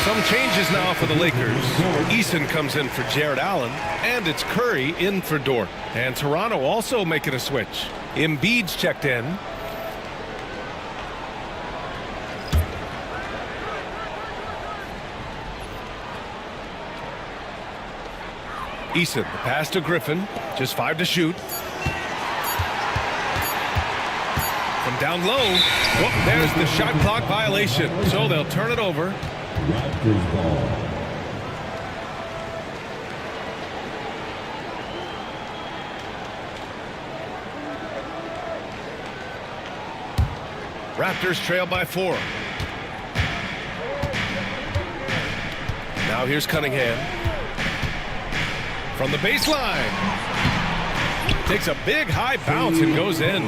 Some changes now for the Lakers. Eason comes in for Jared Allen. And it's Curry in for Dort. And Toronto also making a switch. Embiid's checked in. Eason, the pass to Griffin. Just 5 to shoot. From down low. Whoop, there's the shot clock violation. So they'll turn it over. Raptors ball. Raptors trail by 4. Now here's Cunningham. From the baseline. Takes a big high bounce and goes in.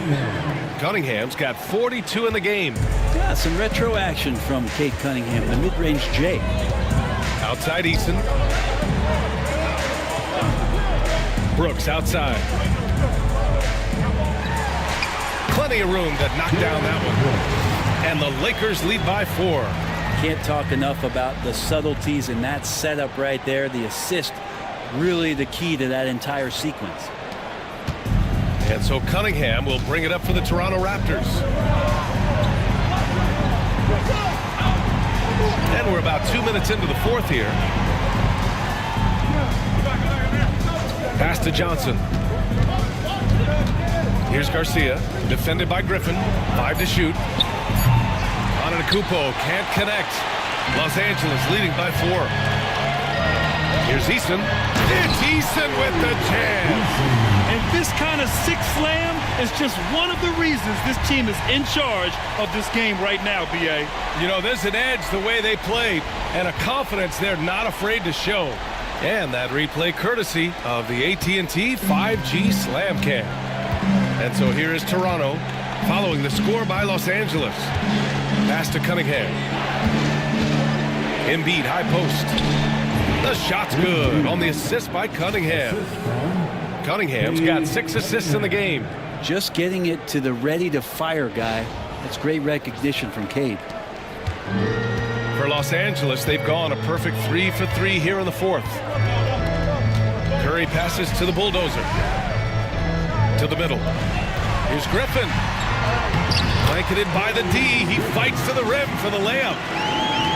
Cunningham's got 42 in the game. Yeah, some retro action from Kate Cunningham, the mid-range J. Outside Eason. Brooks outside. Plenty of room to knock down that one. And the Lakers lead by 4. Can't talk enough about the subtleties in that setup right there. The assist, really the key to that entire sequence. And so Cunningham will bring it up for the Toronto Raptors. And we're about 2 minutes into the fourth here. Pass to Johnson. Here's Garcia, defended by Griffin. 5 to shoot. Antetokounmpo can't connect. Los Angeles leading by 4. Here's Eason. It's Eason with the jam. And this kind of six slam is just one of the reasons this team is in charge of this game right now, B.A. You know, there's an edge the way they played and a confidence they're not afraid to show. And that replay courtesy of the AT&T 5G Slam Cam. And so here is Toronto following the score by Los Angeles. Pass to Cunningham. Embiid high post. The shot's good on the assist by Cunningham. Cunningham's got 6 assists in the game. Just getting it to the ready-to-fire guy. That's great recognition from Cade. For Los Angeles, they've gone a perfect 3 for 3 here in the fourth. Curry passes to the bulldozer. To the middle. Here's Griffin. Blanketed by the D. He fights to the rim for the layup.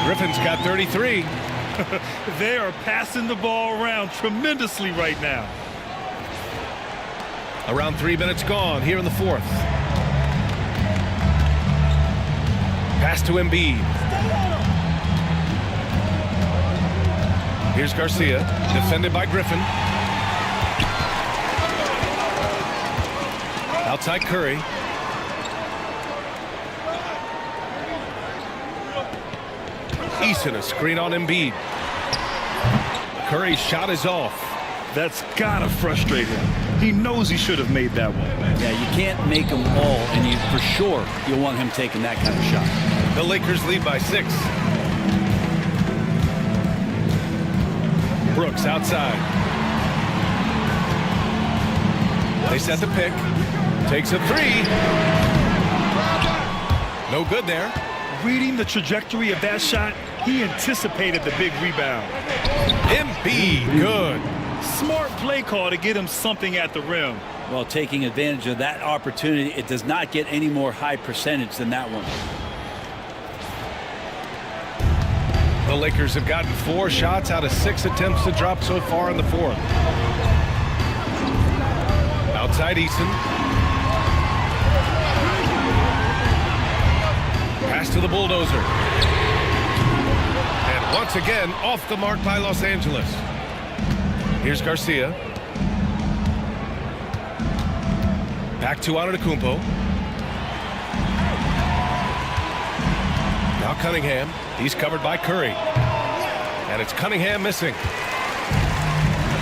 Griffin's got 33. They are passing the ball around tremendously right now. Around 3 minutes gone here in the fourth. Pass to Embiid. Here's Garcia, defended by Griffin. Outside Curry. Eason, a screen on Embiid. Curry's shot is off. That's gotta frustrate him. He knows he should have made that one. Yeah, you can't make them all, and you for sure you'll want him taking that kind of shot. The Lakers lead by 6. Brooks outside. They set the pick. Takes a 3. No good there. Reading the trajectory of that shot, he anticipated the big rebound. Embiid, good. Smart play call to get him something at the rim. Well, taking advantage of that opportunity, it does not get any more high percentage than that one. The Lakers have gotten 4 shots out of 6 attempts to drop so far in the fourth. Outside Eason. Pass to the bulldozer. And once again, off the mark by Los Angeles. Here's Garcia. Back to Antetokounmpo. Now Cunningham. He's covered by Curry. And it's Cunningham missing.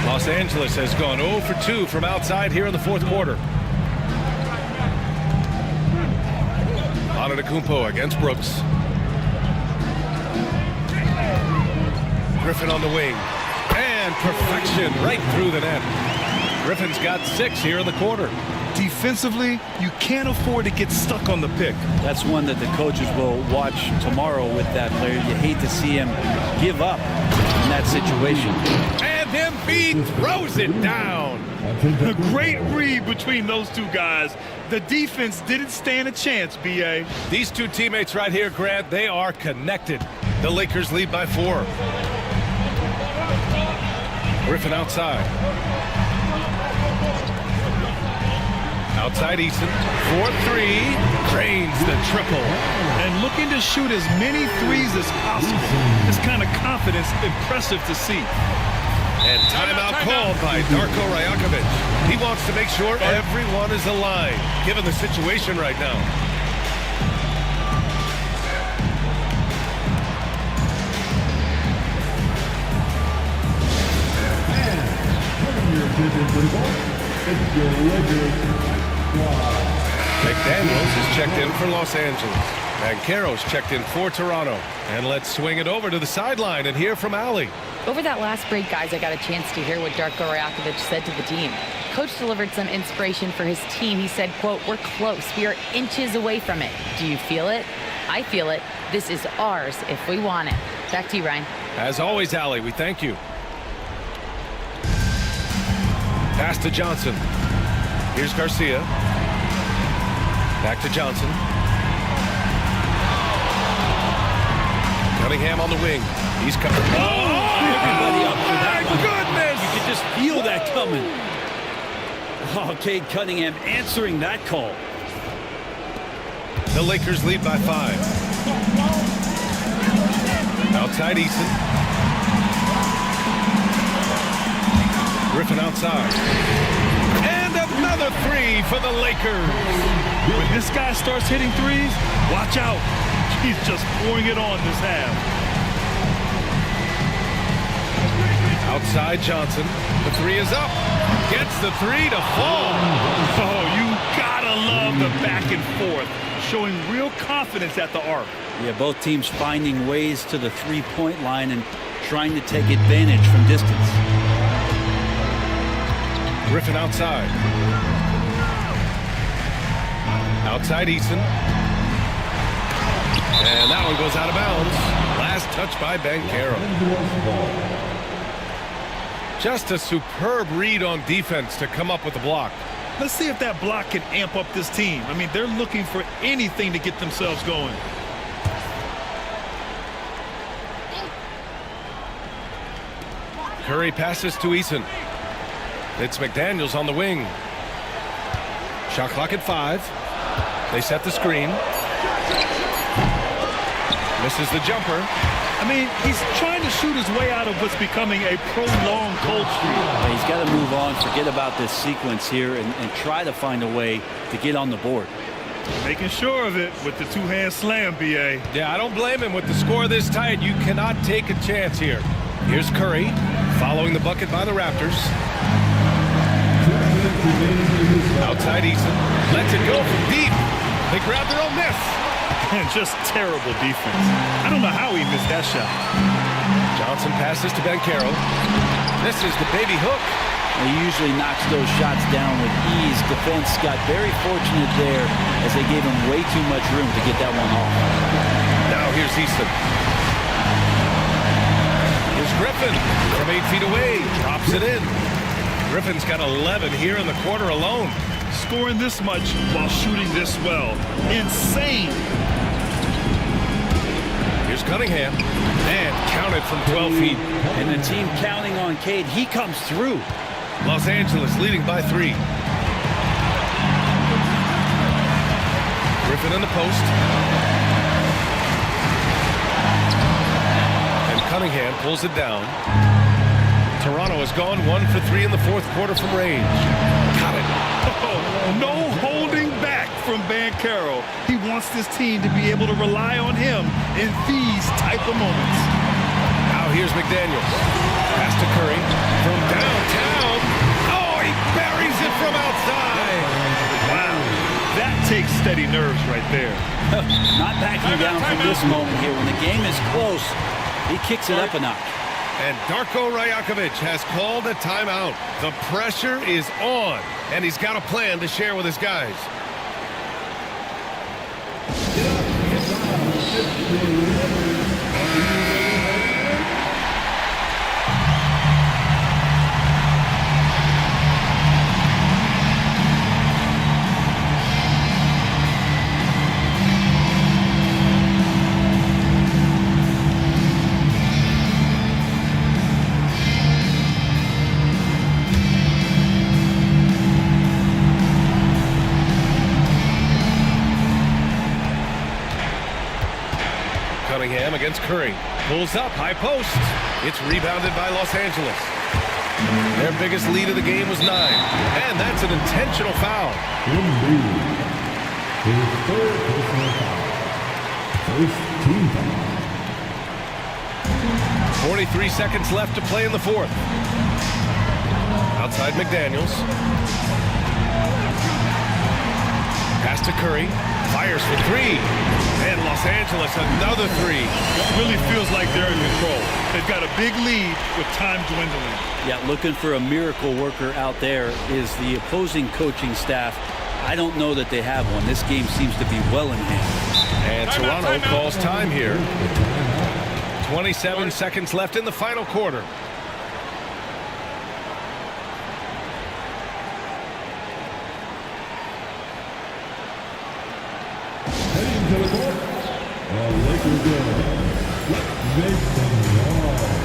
Los Angeles has gone 0 for 2 from outside here in the fourth quarter. Antetokounmpo against Brooks. Griffin on the wing. And perfection right through the net. Griffin's got 6 here in the quarter. Defensively, you can't afford to get stuck on the pick. That's one that the coaches will watch tomorrow with that player. You hate to see him give up in that situation. And Embiid throws it down. A great read between those two guys. The defense didn't stand a chance, B.A. These two teammates right here, Grant, they are connected. The Lakers lead by 4. Griffin outside. Outside Eason. 4-3. Drains the triple. And looking to shoot as many threes as possible. This kind of confidence, impressive to see. And timeout called by Darko Rajakovic. He wants to make sure everyone is aligned, given the situation right now. And coming your attention for the ball, it's your Lakers squad. McDaniels is checked in for Los Angeles. Banchero's checked in for Toronto. And let's swing it over to the sideline and hear from Allie. Over that last break, guys, I got a chance to hear what Darko Rajakovic said to the team. Coach delivered some inspiration for his team. He said, quote, "We're close. We are inches away from it. Do you feel it? I feel it. This is ours if we want it." Back to you, Ryan. As always, Allie, we thank you. Pass to Johnson. Here's Garcia. Back to Johnson. Cunningham on the wing. He's coming. Everybody up for that one. Goodness! You could just feel that coming. Oh, Cade Cunningham answering that call. The Lakers lead by 5. Outside Eason. Griffin outside. And another 3 for the Lakers. When this guy starts hitting threes, watch out. He's just pouring it on this half. Outside Johnson. The 3 is up. Gets the 3 to fall. Oh, you gotta love the back and forth, showing real confidence at the arc. Yeah, both teams finding ways to the three-point line and trying to take advantage from distance. Griffin outside. Outside Eason. And that one goes out of bounds. Last touch by Banchero. Just a superb read on defense to come up with the block. Let's see if that block can amp up this team. I mean, they're looking for anything to get themselves going. Curry passes to Eason. It's McDaniels on the wing. Shot clock at 5. They set the screen. Misses the jumper. I mean, he's trying to shoot his way out of what's becoming a prolonged cold streak. Yeah, he's got to move on, forget about this sequence here, and try to find a way to get on the board. Making sure of it with the two-hand slam, B.A. Yeah, I don't blame him. With the score this tight, you cannot take a chance here. Here's Curry, following the bucket by the Raptors. Outside Eason. Lets it go from deep. They grab their own miss. And just terrible defense. I don't know how he missed that shot. Johnson passes to Banchero. Misses the baby hook. He usually knocks those shots down with ease. Defense got very fortunate there as they gave him way too much room to get that one off. Now here's Easton. Here's Griffin from 8 feet away. Drops it in. Griffin's got 11 here in the quarter alone. Scoring this much while shooting this well. Insane. Here's Cunningham. And counted from 12 feet. And the team counting on Cade. He comes through. Los Angeles leading by 3. Griffin in the post. And Cunningham pulls it down. Toronto has gone 1 for 3 in the fourth quarter from range. Got it. Oh, no holding back from Banchero. He wants this team to be able to rely on him in these type of moments. Now here's McDaniels. Pass to Curry from downtown. Oh, he buries it from outside. Wow, that takes steady nerves right there. Not backing down from this moment here. When the game is close, he kicks it up a notch. And Darko Rajakovic has called a timeout. The pressure is on, and he's got a plan to share with his guys. Cunningham against Curry. Pulls up, high post. It's rebounded by Los Angeles. Their biggest lead of the game was 9. And that's an intentional foul. His third personal foul. First team foul. 43 seconds left to play in the fourth. Outside McDaniels. Pass to to Curry. Fires for three. And Los Angeles, another three. It really feels like they're in control. They've got a big lead with time dwindling. Yeah, looking for a miracle worker out there is the opposing coaching staff. I don't know that they have one. This game seems to be well in hand. And Toronto calls time here. 27 seconds left in the final quarter. Heading to the court, the Lakers go. Let's make some noise.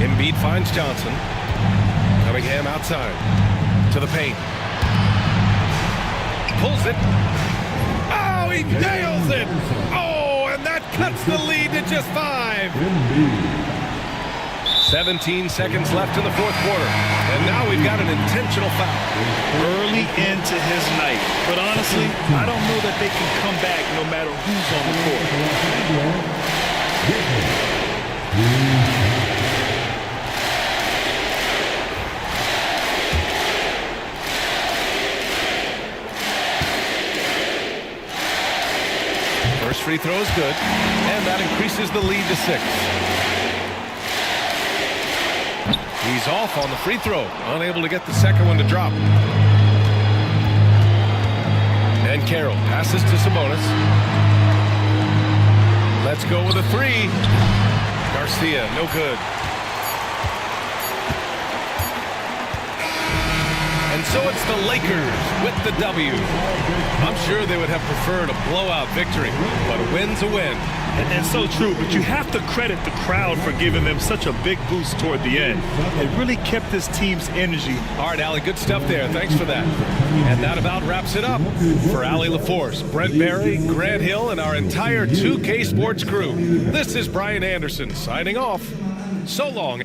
Embiid finds Johnson. Cunningham outside to the paint. Pulls it. Oh, he nails it. Oh, and that cuts the lead to just 5. 17 seconds left in the fourth quarter. And now we've got an intentional foul. Early into his night. But honestly, I don't know that they can come back no matter who's on the court. First free throw is good, and that increases the lead to 6. He's off on the free throw, unable to get the second one to drop. And Carroll passes to Sabonis. Let's go with a 3. Garcia, no good. And so it's the Lakers with the W. I'm sure they would have preferred a blowout victory, but a win's a win. And so true, but you have to credit the crowd for giving them such a big boost toward the end. It really kept this team's energy. All right, Allie, good stuff there. Thanks for that. And that about wraps it up. For Allie LaForce, Brent Barry, Grant Hill, and our entire 2K Sports crew, this is Brian Anderson signing off. So long.